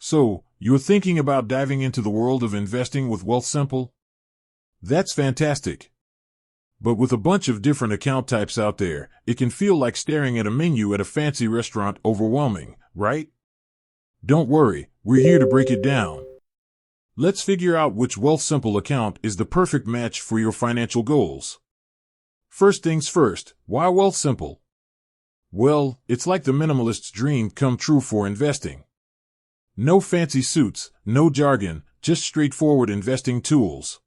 So, you're thinking about diving into the world of investing with Wealthsimple? That's fantastic. But with a bunch of different account types out there, it can feel like staring at a menu at a fancy restaurant overwhelming, right? Don't worry, we're here to break it down. Let's figure out which Wealthsimple account is the perfect match for your financial goals. First things first, why Wealthsimple? Well, it's like the minimalist's dream come true for investing. No fancy suits, no jargon, just straightforward investing tools.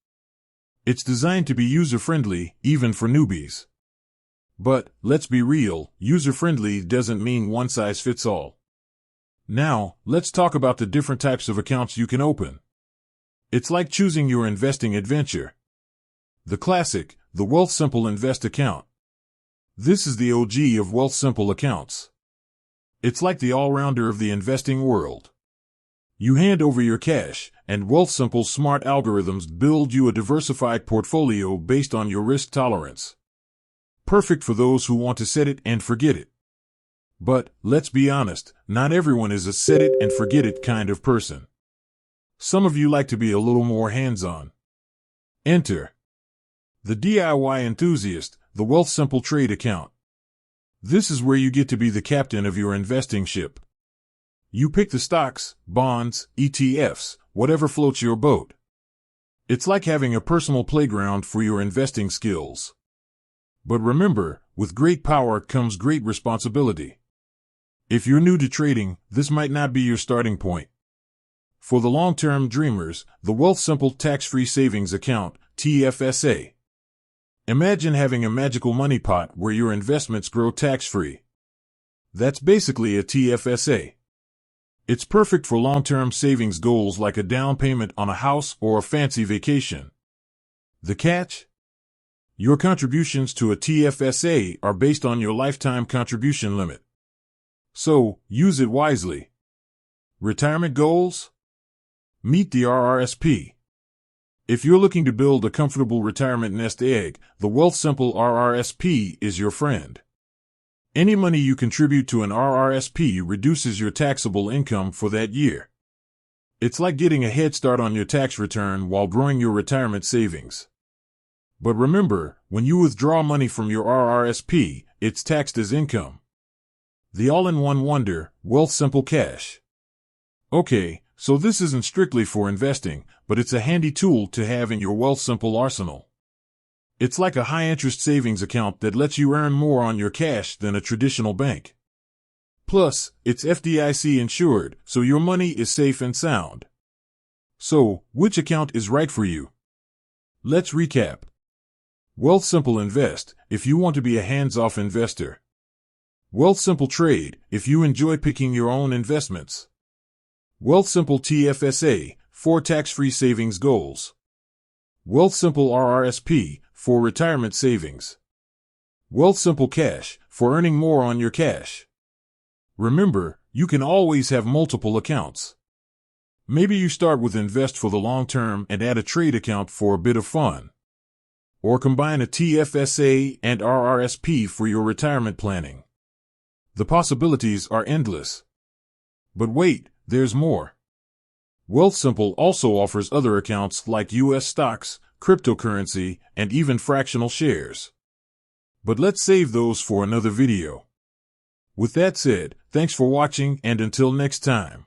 It's designed to be user-friendly, even for newbies. But, let's be real, user-friendly doesn't mean one size fits all. Now, let's talk about the different types of accounts you can open. It's like choosing your investing adventure. The classic, the Wealthsimple Invest account. This is the OG of Wealthsimple accounts. It's like the all-rounder of the investing world. You hand over your cash, and Wealthsimple's smart algorithms build you a diversified portfolio based on your risk tolerance. Perfect for those who want to set it and forget it. But, let's be honest, not everyone is a set it and forget it kind of person. Some of you like to be a little more hands-on. Enter the DIY enthusiast, the Wealthsimple Trade account. This is where you get to be the captain of your investing ship. You pick the stocks, bonds, ETFs, whatever floats your boat. It's like having a personal playground for your investing skills. But remember, with great power comes great responsibility. If you're new to trading, this might not be your starting point. For the long-term dreamers, the Wealthsimple Tax-Free Savings Account, TFSA. Imagine having a magical money pot where your investments grow tax-free. That's basically a TFSA. It's perfect for long-term savings goals like a down payment on a house or a fancy vacation. The catch? Your contributions to a TFSA are based on your lifetime contribution limit. So, use it wisely. Retirement goals? Meet the RRSP. If you're looking to build a comfortable retirement nest egg, the Wealthsimple RRSP is your friend. Any money you contribute to an RRSP reduces your taxable income for that year. It's like getting a head start on your tax return while growing your retirement savings. But remember, when you withdraw money from your RRSP, it's taxed as income. The all-in-one wonder, Wealthsimple Cash. Okay, so this isn't strictly for investing, but it's a handy tool to have in your Wealthsimple arsenal. It's like a high-interest savings account that lets you earn more on your cash than a traditional bank. Plus, it's FDIC insured, so your money is safe and sound. So, which account is right for you? Let's recap. Wealthsimple Invest, if you want to be a hands-off investor. Wealthsimple Trade, if you enjoy picking your own investments. Wealthsimple TFSA, for tax-free savings goals. Wealthsimple RRSP, for retirement savings. Wealthsimple Cash, for earning more on your cash. Remember, you can always have multiple accounts. Maybe you start with Invest for the long term and add a trade account for a bit of fun. Or combine a TFSA and RRSP for your retirement planning. The possibilities are endless. But wait, there's more. Wealthsimple also offers other accounts like US stocks, cryptocurrency, and even fractional shares. But let's save those for another video. With that said, thanks for watching and until next time.